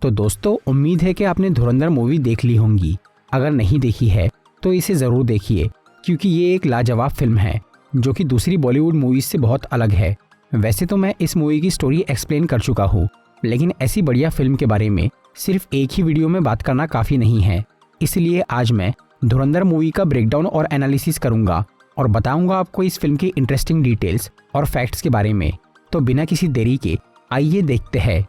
तो दोस्तों, उम्मीद है कि आपने धुरंधर मूवी देख ली होंगी। अगर नहीं देखी है तो इसे ज़रूर देखिए, क्योंकि ये एक लाजवाब फिल्म है जो कि दूसरी बॉलीवुड मूवीज से बहुत अलग है। वैसे तो मैं इस मूवी की स्टोरी एक्सप्लेन कर चुका हूँ, लेकिन ऐसी बढ़िया फिल्म के बारे में सिर्फ एक ही वीडियो में बात करना काफ़ी नहीं है। इसलिए आज मैं धुरंधर मूवी का ब्रेकडाउन और एनालिसिस करूँगा और बताऊँगा आपको इस फिल्म की इंटरेस्टिंग डिटेल्स और फैक्ट्स के बारे में। तो बिना किसी देरी के आइए देखते हैं।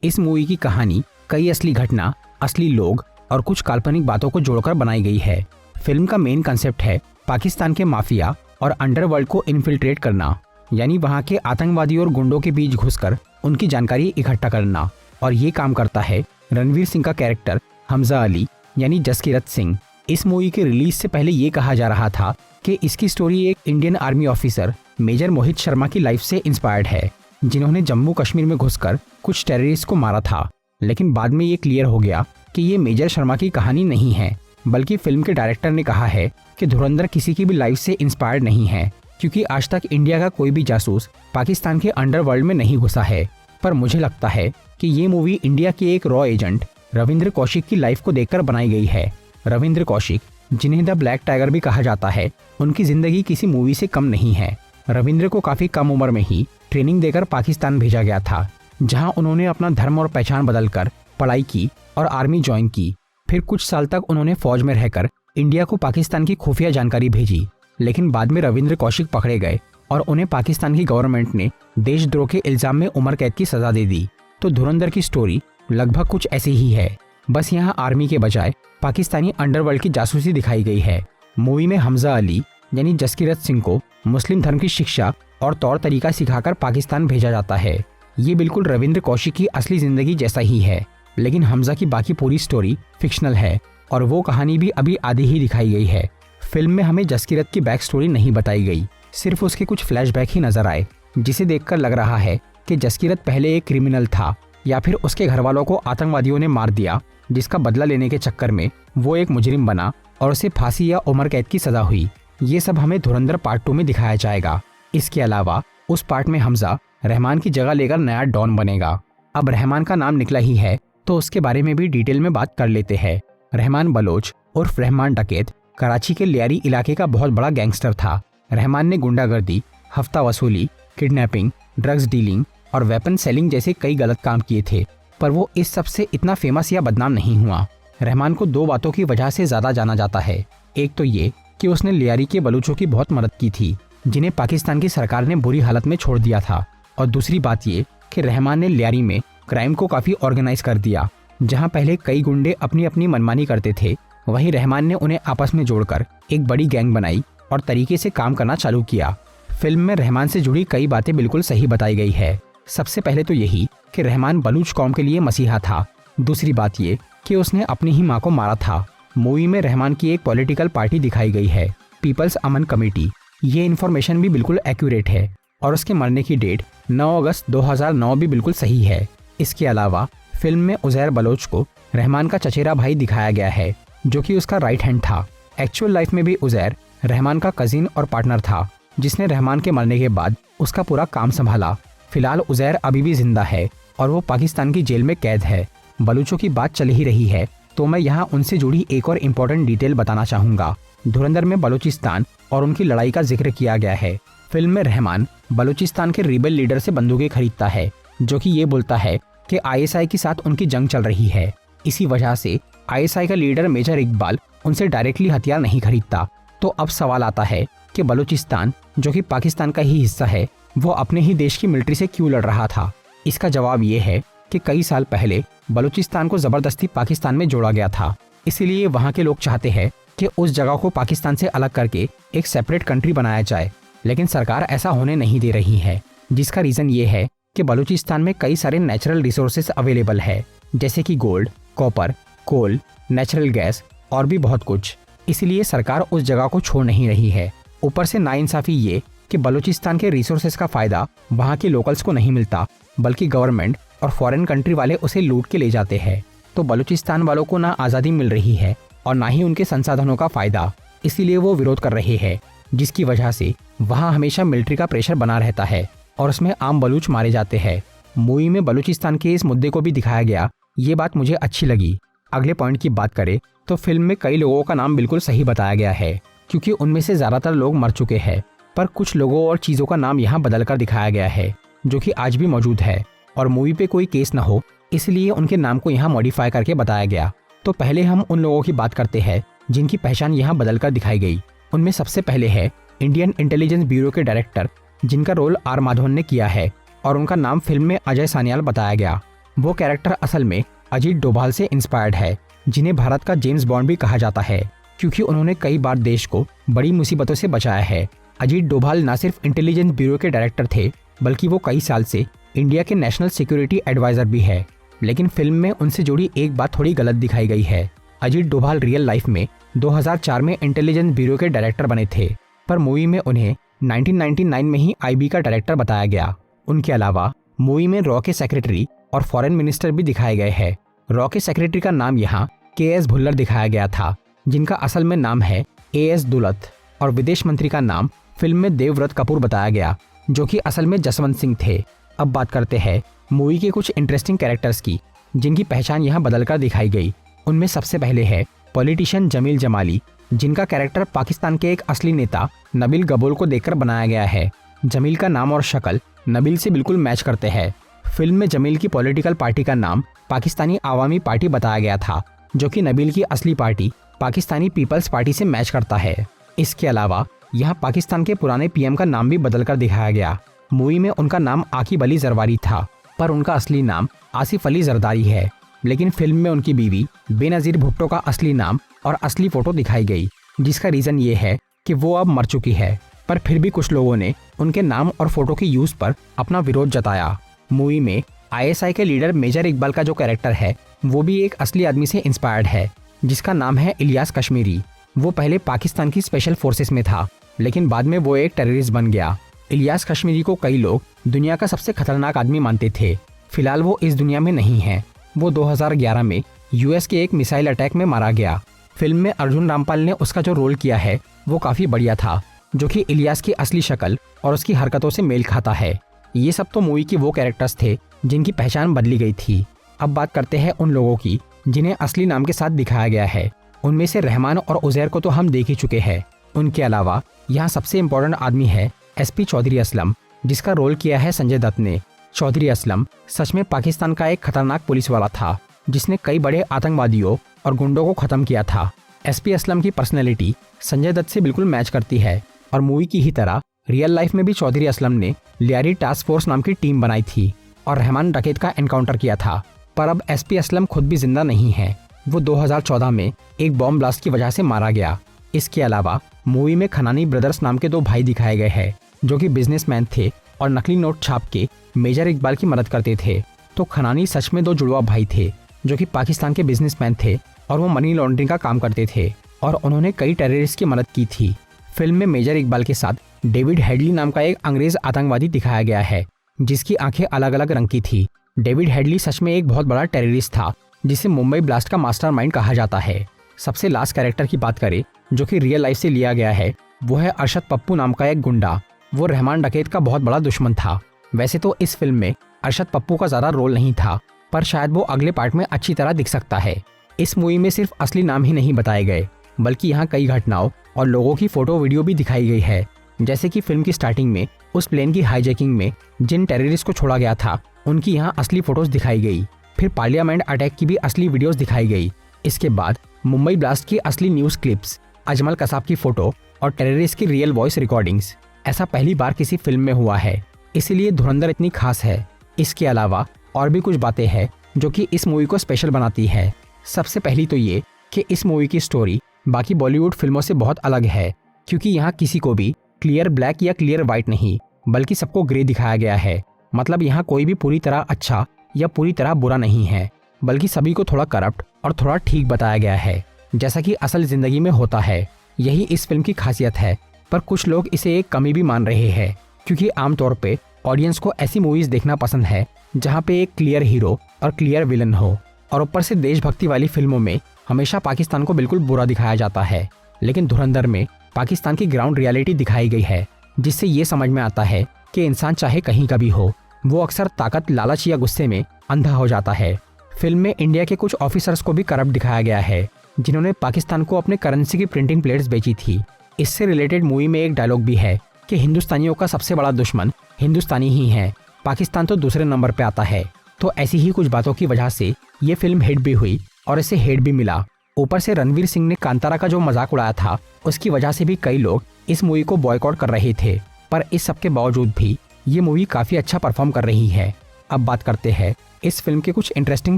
इस मूवी की कहानी कई असली घटना, असली लोग और कुछ काल्पनिक बातों को जोड़कर बनाई गई है। फिल्म का मेन कंसेप्ट है पाकिस्तान के माफिया और अंडरवर्ल्ड को इन्फिल्ट्रेट करना, यानी वहां के आतंकवादी और गुंडों के बीच घुसकर उनकी जानकारी इकट्ठा करना। और ये काम करता है रणवीर सिंह का कैरेक्टर हमजा अली यानी जसकीरत सिंह। इस मूवी के रिलीज से पहले ये कहा जा रहा था कि इसकी स्टोरी एक Indian army officer major Mohit Sharma की लाइफ से इंस्पायर्ड है, जिन्होंने जम्मू कश्मीर में घुसकर कुछ टेररिस्ट को मारा था। लेकिन बाद में ये क्लियर हो गया कि ये मेजर शर्मा की कहानी नहीं है, बल्कि फिल्म के डायरेक्टर ने कहा है कि धुरंधर किसी की भी लाइफ से इंस्पायर्ड नहीं है, क्योंकि आज तक इंडिया का कोई भी जासूस पाकिस्तान के अंडरवर्ल्ड में नहीं घुसा है। पर मुझे लगता है कि ये मूवी इंडिया के एक रॉ एजेंट रविंद्र कौशिक की लाइफ को देखकर बनाई गई है। रविंद्र कौशिक, जिन्हें द ब्लैक टाइगर भी कहा जाता है, उनकी जिंदगी किसी मूवी से कम नहीं है। रविंद्र को काफी कम उम्र में ही ट्रेनिंग देकर पाकिस्तान भेजा गया था, जहां उन्होंने अपना धर्म और पहचान बदलकर पढ़ाई की और आर्मी ज्वाइन की। फिर कुछ साल तक उन्होंने फौज में रहकर इंडिया को पाकिस्तान की खुफिया जानकारी भेजी। लेकिन बाद में रविंद्र कौशिक पकड़े गए और उन्हें पाकिस्तान की गवर्नमेंट ने देशद्रोह के इल्जाम में उम्र कैद की सजा दे दी। तो धुरंधर की स्टोरी लगभग कुछ ऐसी ही है, बस यहाँ आर्मी के बजाय पाकिस्तानी अंडरवर्ल्ड की जासूसी दिखाई गई है। मूवी में हमजा अली यानी जसकीरत सिंह को मुस्लिम धर्म की शिक्षा और तौर तरीका सिखाकर पाकिस्तान भेजा जाता है। ये बिल्कुल रविंद्र कौशिक की असली जिंदगी जैसा ही है, लेकिन हमजा की बाकी पूरी स्टोरी फिक्शनल है और वो कहानी भी अभी आधी ही दिखाई गई है। फिल्म में हमें जसकीरत की बैक स्टोरी नहीं बताई गई, सिर्फ उसके कुछ फ्लैशबैक ही नजर आए, जिसे देखकर लग रहा है कि जसकीरत पहले एक क्रिमिनल था या फिर उसके घर वालों को आतंकवादियों ने मार दिया, जिसका बदला लेने के चक्कर में वो एक मुजरिम बना और उसे फांसी या उम्र कैद की सजा हुई। ये सब हमें धुरंधर पार्ट 2 में दिखाया जाएगा। इसके अलावा उस पार्ट में हमजा रहमान की जगह लेकर नया डॉन बनेगा। अब रहमान का नाम निकला ही है तो उसके बारे में भी डिटेल में बात कर लेते हैं। रहमान बलोच उर्फ रहमान डकैत कराची के लियारी इलाके का बहुत बड़ा गैंगस्टर था। रहमान ने गुंडागर्दी, हफ्ता वसूली, किडनैपिंग, ड्रग्स डीलिंग और वेपन सेलिंग जैसे कई गलत काम किए थे, पर वो इस सब से इतना फेमस या बदनाम नहीं हुआ। रहमान को 2 बातों की वजह से ज्यादा जाना जाता है। एक तो ये कि उसने लियारी के बलूचों की बहुत मदद की थी, जिन्हें पाकिस्तान की सरकार ने बुरी हालत में छोड़ दिया था। और दूसरी बात ये कि रहमान ने लियारी में क्राइम को काफी ऑर्गेनाइज कर दिया। जहां पहले कई गुंडे अपनी अपनी मनमानी करते थे, वहीं रहमान ने उन्हें आपस में जोड़कर एक बड़ी गैंग बनाई और तरीके से काम करना चालू किया। फिल्म में रहमान से जुड़ी कई बातें बिल्कुल सही बताई गई है। सबसे पहले तो यही कि रहमान बलूच कौम के लिए मसीहा था। दूसरी बात ये कि उसने अपनी ही माँ को मारा था। मूवी में रहमान की एक पॉलिटिकल पार्टी दिखाई गई है, पीपल्स अमन कमेटी। ये इन्फॉर्मेशन भी बिल्कुल एक्यूरेट है और उसके मरने की डेट 9 अगस्त 2009 भी बिल्कुल सही है। इसके अलावा फिल्म में उजैर बलोच को रहमान का चचेरा भाई दिखाया गया है, जो कि उसका राइट हैंड था। एक्चुअल लाइफ में भी उजैर रहमान का कजिन और पार्टनर था, जिसने रहमान के मरने के बाद उसका पूरा काम संभाला। फिलहाल उजैर अभी भी जिंदा है और वो पाकिस्तान की जेल में कैद है। बलूचों की बात चल ही रही है तो मैं यहाँ उनसे जुड़ी एक और इम्पोर्टेंट डिटेल बताना चाहूँगा। धुरंधर में बलूचिस्तान और उनकी लड़ाई का जिक्र किया गया है। फिल्म में रहमान बलूचिस्तान के रिबेल लीडर से बंदूकें खरीदता है, जो कि ये बोलता है कि आईएसआई के साथ उनकी जंग चल रही है। इसी वजह से आईएसआई का लीडर मेजर इकबाल उनसे डायरेक्टली हथियार नहीं खरीदता। तो अब सवाल आता है कि बलूचिस्तान, जो कि पाकिस्तान का ही हिस्सा है, वो अपने ही देश की मिलिट्री से क्यों लड़ रहा था। इसका जवाब ये है कि कई साल पहले बलूचिस्तान को जबरदस्ती पाकिस्तान में जोड़ा गया था। इसीलिए वहाँ के लोग चाहते हैं कि उस जगह को पाकिस्तान से अलग करके एक सेपरेट कंट्री बनाया जाए, लेकिन सरकार ऐसा होने नहीं दे रही है। जिसका रीजन ये है कि बलूचिस्तान में कई सारे नेचुरल रिसोर्सेज अवेलेबल है, जैसे कि गोल्ड, कॉपर, कोल, नेचुरल गैस और भी बहुत कुछ। इसलिए सरकार उस जगह को छोड़ नहीं रही है। ऊपर से नाइंसाफी ये कि बलूचिस्तान के रिसोर्सेज का फायदा वहाँ के लोकल्स को नहीं मिलता, बल्कि गवर्नमेंट और फॉरेन कंट्री वाले उसे लूट के ले जाते हैं। तो बलूचिस्तान वालों को ना आज़ादी मिल रही है और ना ही उनके संसाधनों का फायदा, इसीलिए वो विरोध कर रहे हैं। जिसकी वजह से वहाँ हमेशा मिलिट्री का प्रेशर बना रहता है और उसमें आम बलूच मारे जाते हैं। मूवी में बलूचिस्तान के इस मुद्दे को भी दिखाया गया, ये बात मुझे अच्छी लगी। अगले पॉइंट की बात करें तो फिल्म में कई लोगों का नाम बिल्कुल सही बताया गया है, क्योंकि उनमें से ज़्यादातर लोग मर चुके हैं, पर कुछ लोगों और चीज़ों का नाम यहाँ बदल कर दिखाया गया है जो कि आज भी मौजूद है। और मूवी पे कोई केस ना हो इसलिए उनके नाम को यहाँ मॉडिफाई करके बताया गया। तो पहले हम उन लोगों की बात करते हैं जिनकी पहचान यहाँ बदल कर दिखाई गई। उनमें सबसे पहले है इंडियन इंटेलिजेंस ब्यूरो के डायरेक्टर, जिनका रोल आर माधवन ने किया है और उनका नाम फिल्म में अजय सान्याल बताया गया। वो कैरेक्टर असल में अजीत डोभाल से इंस्पायर्ड है, जिन्हें भारत का जेम्स बॉन्ड भी कहा जाता है, क्योंकि उन्होंने कई बार देश को बड़ी मुसीबतों से बचाया है। अजीत डोभाल न सिर्फ इंटेलिजेंस ब्यूरो के डायरेक्टर थे, बल्कि वो कई साल से इंडिया के नेशनल सिक्योरिटी एडवाइजर भी है। लेकिन फिल्म में उनसे जुड़ी एक बात थोड़ी गलत दिखाई गई है। अजीत डोभाल रियल लाइफ में 2004 में इंटेलिजेंस ब्यूरो के डायरेक्टर बने थे, पर मूवी में उन्हें 1999 में ही आईबी का डायरेक्टर बताया गया। उनके अलावा मूवी में रॉ के सेक्रेटरी और फॉरेन मिनिस्टर भी दिखाए गए हैं। रॉ के सेक्रेटरी का नाम यहाँ KS भुल्लर दिखाया गया था, जिनका असल में नाम है AS दुलत, और विदेश मंत्री का नाम फिल्म में देवव्रत कपूर बताया गया, जो कि असल में जसवंत सिंह थे। अब बात करते हैं मूवी के कुछ इंटरेस्टिंग कैरेक्टर्स की, जिनकी पहचान यहाँ बदलकर दिखाई गई। उनमें सबसे पहले है पॉलिटिशियन जमील जमाली, जिनका कैरेक्टर पाकिस्तान के एक असली नेता नबील गबोल को देखकर बनाया गया है। जमील का नाम और शक्ल नबील से बिल्कुल मैच करते हैं। फिल्म में जमील की पॉलिटिकल पार्टी का नाम पाकिस्तानी आवामी पार्टी बताया गया था, जो कि नबील की असली पार्टी पाकिस्तानी पीपल्स पार्टी से मैच करता है। इसके अलावा यहाँ पाकिस्तान के पुराने पीएम का नाम भी बदलकर दिखाया गया। मूवी में उनका नाम आकिब अली जरवारी था, पर उनका असली नाम आसिफ अली जरदारी है। लेकिन फिल्म में उनकी बीवी बेनज़ीर भुट्टो का असली नाम और असली फोटो दिखाई गई, जिसका रीज़न ये है कि वो अब मर चुकी है, पर फिर भी कुछ लोगों ने उनके नाम और फोटो के यूज़ पर अपना विरोध जताया। मूवी में ISI के लीडर मेजर इकबाल का जो कैरेक्टर है, वो भी एक असली आदमी से इंस्पायर्ड है, जिसका नाम है इलियास कश्मीरी। वो पहले पाकिस्तान की स्पेशल फोर्सेस में था, लेकिन बाद में वो एक टेररिस्ट बन गया। इलियास कश्मीरी को कई लोग दुनिया का सबसे खतरनाक आदमी मानते थे। फिलहाल वो इस दुनिया में नहीं है। वो 2011 में US के एक मिसाइल अटैक में मारा गया। फिल्म में अर्जुन रामपाल ने उसका जो रोल किया है वो काफ़ी बढ़िया था, जो कि इलियास की असली शक्ल और उसकी हरकतों से मेल खाता है। ये सब तो मूवी के वो कैरेक्टर्स थे जिनकी पहचान बदली गई थी। अब बात करते हैं उन लोगों की जिन्हें असली नाम के साथ दिखाया गया है। उनमें से रहमान और उजैर को तो हम देख ही चुके हैं। उनके अलावा यहाँ सबसे इम्पोर्टेंट आदमी है SP चौधरी असलम, जिसका रोल किया है संजय दत्त ने। चौधरी असलम सच में पाकिस्तान का एक खतरनाक पुलिस वाला था, जिसने कई बड़े आतंकवादियों और गुंडों को खत्म किया था। SP असलम की पर्सनैलिटी संजय दत्त से बिल्कुल मैच करती है, और मूवी की ही तरह रियल लाइफ में भी चौधरी असलम ने लियारी टास्क फोर्स नाम की टीम बनाई थी और रहमान डकैत का एनकाउंटर किया था। पर अब SP असलम खुद भी जिंदा नहीं है। वो 2014 में एक बॉम्ब ब्लास्ट की वजह से मारा गया। इसके अलावा मूवी में खनानी ब्रदर्स नाम के 2 भाई दिखाए गए हैं, जो कि बिजनेसमैन थे और नकली नोट छाप के मेजर इकबाल की मदद करते थे। तो खनानी सच में 2 जुड़वा भाई थे, जो कि पाकिस्तान के बिजनेसमैन थे और वो मनी लॉन्ड्रिंग का काम करते थे, और उन्होंने कई टेररिस्ट की मदद की थी। फिल्म में मेजर इकबाल के साथ डेविड हेडली नाम का एक अंग्रेज आतंकवादी दिखाया गया है, जिसकी आंखें अलग अलग रंग की थी। डेविड हेडली सच में एक बहुत बड़ा टेररिस्ट था, जिसे मुंबई ब्लास्ट का मास्टरमाइंड कहा जाता है। सबसे लास्ट कैरेक्टर की बात करें, जो कि रियल लाइफ से लिया गया है, वो है अरशद पप्पू नाम का एक गुंडा। वो रहमान डकैत का बहुत बड़ा दुश्मन था। वैसे तो इस फिल्म में अरशद पप्पू का ज़्यादा रोल नहीं था, पर शायद वो अगले पार्ट में अच्छी तरह दिख सकता है। इस मूवी में सिर्फ असली नाम ही नहीं बताए गए, बल्कि यहाँ कई घटनाओं और लोगों की फोटो वीडियो भी दिखाई गई है। जैसे कि फिल्म की स्टार्टिंग में उस प्लेन की हाईजैकिंग में जिन टेररिस्ट को छोड़ा गया था, उनकी यहाँ असली फोटोज दिखाई गई। फिर पार्लियामेंट अटैक की भी असली वीडियोस दिखाई गई। इसके बाद मुंबई ब्लास्ट की असली न्यूज़ क्लिप्स, अजमल कसाब की फोटो और टेररिस्ट की रियल वॉइस रिकॉर्डिंग्स। ऐसा पहली बार किसी फिल्म में हुआ है, इसीलिए धुरंधर इतनी खास है। इसके अलावा और भी कुछ बातें हैं जो कि इस मूवी को स्पेशल बनाती है। सबसे पहली तो ये कि इस मूवी की स्टोरी बाकी बॉलीवुड फिल्मों से बहुत अलग है, क्योंकि यहाँ किसी को भी क्लियर ब्लैक या क्लियर वाइट नहीं, बल्कि सबको ग्रे दिखाया गया है। मतलब यहाँ कोई भी पूरी तरह अच्छा या पूरी तरह बुरा नहीं है, बल्कि सभी को थोड़ा करप्ट और थोड़ा ठीक बताया गया है, जैसा कि असल जिंदगी में होता है। यही इस फिल्म की खासियत है, पर कुछ लोग इसे एक कमी भी मान रहे हैं, क्योंकि आमतौर पे ऑडियंस को ऐसी मूवीज देखना पसंद है जहाँ पे एक क्लियर हीरो और क्लियर विलन हो, और ऊपर से देशभक्ति वाली फिल्मों में हमेशा पाकिस्तान को बिल्कुल बुरा दिखाया जाता है। लेकिन धुरंधर में पाकिस्तान की ग्राउंड रियलिटी दिखाई गई है, जिससे ये समझ में आता है कि इंसान चाहे कहीं का भी हो, वो अक्सर ताकत, लालच या गुस्से में अंधा हो जाता है। फिल्म में इंडिया के कुछ ऑफिसर्स को भी करप्ट दिखाया गया है, जिन्होंने पाकिस्तान को अपने करेंसी की प्रिंटिंग प्लेट्स बेची थी। इससे रिलेटेड मूवी में एक डायलॉग भी है कि हिंदुस्तानियों का सबसे बड़ा दुश्मन हिंदुस्तानी ही है, पाकिस्तान तो दूसरे नंबर पे आता है। तो ऐसी ही कुछ बातों की वजह से ये फिल्म हिट भी हुई और इसे हेट भी मिला। ऊपर से रणवीर सिंह ने कांतारा का जो मजाक उड़ाया था, उसकी वजह से भी कई लोग इस मूवी को बॉयकॉट कर रहे थे। पर इस सब के बावजूद भी ये मूवी काफ़ी अच्छा परफॉर्म कर रही है। अब बात करते हैं इस फिल्म के कुछ इंटरेस्टिंग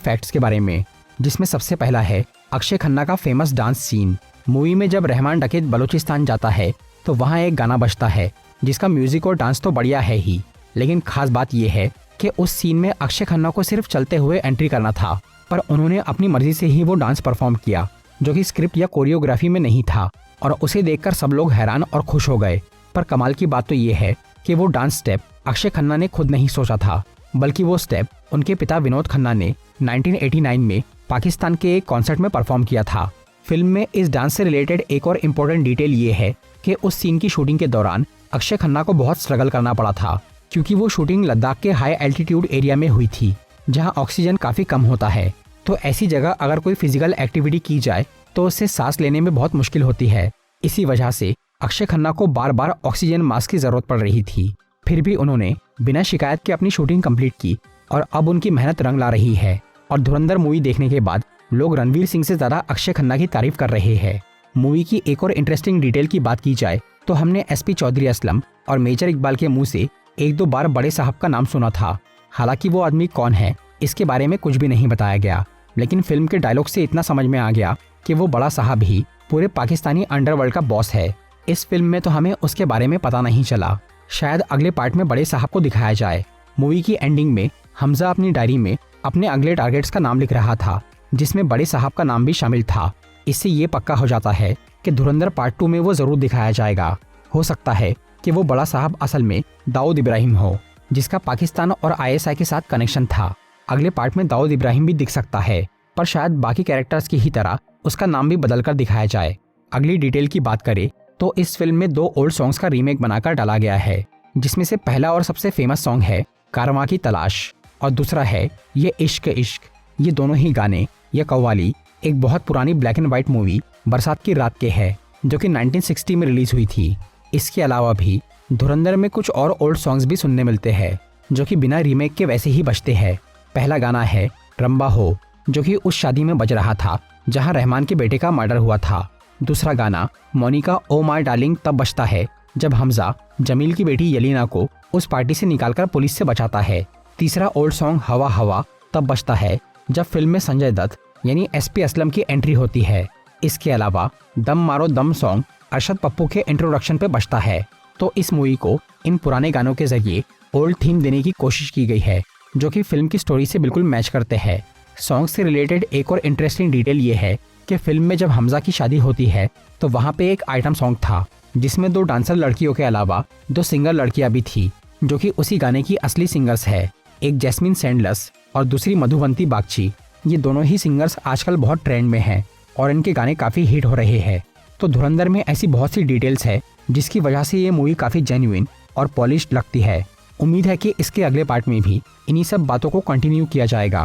फैक्ट्स के बारे में, जिसमें सबसे पहला है अक्षय खन्ना का फेमस डांस सीन। मूवी में जब रहमान डकैत बलूचिस्तान जाता है तो वहाँ एक गाना बजता है, जिसका म्यूजिक और डांस तो बढ़िया है ही, लेकिन खास बात यह है कि उस सीन में अक्षय खन्ना को सिर्फ चलते हुए एंट्री करना था, पर उन्होंने अपनी मर्जी से ही वो डांस परफॉर्म किया, जो कि स्क्रिप्ट या कोरियोग्राफी में नहीं था, और उसे देखकर सब लोग हैरान और खुश हो गए। पर कमाल की बात तो ये है कि वो डांस स्टेप अक्षय खन्ना ने खुद नहीं सोचा था, बल्कि वो स्टेप उनके पिता विनोद खन्ना ने 1989 में पाकिस्तान के एक कॉन्सर्ट में परफॉर्म किया था। फिल्म में इस डांस से रिलेटेड एक और इम्पोर्टेंट डिटेल ये है कि उस सीन की शूटिंग के दौरान अक्षय खन्ना को बहुत स्ट्रगल करना पड़ा था, क्योंकि वो शूटिंग लद्दाख के हाई एल्टीट्यूड एरिया में हुई थी, जहां ऑक्सीजन काफ़ी कम होता है। तो ऐसी जगह अगर कोई फिजिकल एक्टिविटी की जाए तो उससे सांस लेने में बहुत मुश्किल होती है। इसी वजह से अक्षय खन्ना को बार बार ऑक्सीजन मास्क की ज़रूरत पड़ रही थी। फिर भी उन्होंने बिना शिकायत के अपनी शूटिंग कंप्लीट की और अब उनकी मेहनत रंग ला रही है। और धुरंधर मूवी देखने के बाद लोग रणवीर सिंह से ज़्यादा अक्षय खन्ना की तारीफ कर रहे हैं। मूवी की एक और इंटरेस्टिंग डिटेल की बात की जाए तो हमने एसपी चौधरी असलम और मेजर इकबाल के मुंह से एक दो बार बड़े साहब का नाम सुना था। हालांकि वो आदमी कौन है इसके बारे में कुछ भी नहीं बताया गया, लेकिन फिल्म के डायलॉग से इतना समझ में आ गया कि वो बड़ा साहब ही पूरे पाकिस्तानी अंडरवर्ल्ड का बॉस है। इस फिल्म में तो हमें उसके बारे में पता नहीं चला, शायद अगले पार्ट में बड़े साहब को दिखाया जाए। मूवी की एंडिंग में हमजा अपनी डायरी में अपने अगले टारगेट्स का नाम लिख रहा था, जिसमें बड़े साहब का नाम भी शामिल था। इससे ये पक्का हो जाता है कि धुरंधर पार्ट 2 में वो जरूर दिखाया जाएगा। हो सकता है कि वो बड़ा साहब असल में दाऊद इब्राहिम हो, जिसका पाकिस्तान और आईएसआई के साथ कनेक्शन था। अगले पार्ट में दाऊद इब्राहिम भी दिख सकता है, पर शायद बाकी कैरेक्टर्स की ही तरह उसका नाम भी बदलकर दिखाया जाए। अगली डिटेल की बात करें तो इस फिल्म में 2 ओल्ड सॉन्ग्स का रीमेक बनाकर डाला गया है, जिसमें से पहला और सबसे फेमस सॉन्ग है कारवां की तलाश और दूसरा है ये इश्क इश्क। ये दोनों ही गाने या कव्वाली एक बहुत पुरानी ब्लैक एंड व्हाइट मूवी बरसात की रात के है, जो कि 1960 में रिलीज हुई थी। इसके अलावा भी धुरंधर में कुछ और ओल्ड सॉन्ग्स भी सुनने मिलते हैं, जो कि बिना रीमेक के वैसे ही बजते हैं। पहला गाना है रंबा हो, जो कि उस शादी में बज रहा था जहां रहमान के बेटे का मर्डर हुआ था। दूसरा गाना मोनिका ओ माय डार्लिंग तब बजता है जब हमजा जमील की बेटी यलीना को उस पार्टी से निकालकर पुलिस से बचाता है। तीसरा ओल्ड सॉन्ग हवा हवा तब बजता है जब फिल्म में संजय दत्त यानी एसपी असलम की एंट्री होती है। इसके अलावा दम मारो दम सॉन्ग अरशद पप्पू के इंट्रोडक्शन पे बजता है। तो इस मूवी को इन पुराने गानों के जरिए ओल्ड थीम देने की कोशिश की गई है, जो कि फिल्म की स्टोरी से बिल्कुल मैच करते हैं। सॉन्ग से रिलेटेड एक और इंटरेस्टिंग डिटेल ये है कि फिल्म में जब हमजा की शादी होती है तो वहाँ पे एक आइटम सॉन्ग था, जिसमें 2 डांसर लड़कियों के अलावा 2 सिंगर लड़कियां भी थी, जो कि उसी गाने की असली सिंगर्स है। एक जैस्मिन सैंडलस और दूसरी मधुवंती बागची। ये दोनों ही सिंगर्स आजकल बहुत ट्रेंड में हैं और इनके गाने काफ़ी हिट हो रहे हैं। तो धुरंधर में ऐसी बहुत सी डिटेल्स है जिसकी वजह से ये मूवी काफ़ी जेन्युइन और पॉलिश्ड लगती है। उम्मीद है कि इसके अगले पार्ट में भी इन्हीं सब बातों को कंटिन्यू किया जाएगा।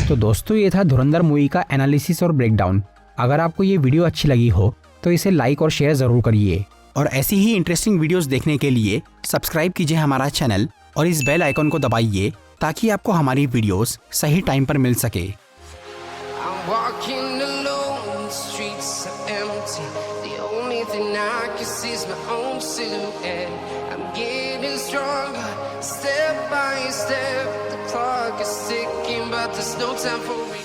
तो दोस्तों, ये था धुरंधर मूवी का एनालिसिस और ब्रेकडाउन। अगर आपको ये वीडियो अच्छी लगी हो तो इसे लाइक और शेयर ज़रूर करिए, और ऐसी ही इंटरेस्टिंग वीडियोस देखने के लिए सब्सक्राइब कीजिए हमारा चैनल और इस बेल आइकन को दबाइए ताकि आपको हमारी वीडियोस सही टाइम पर मिल सके। Step by step, the clock is ticking, but there's no time for me.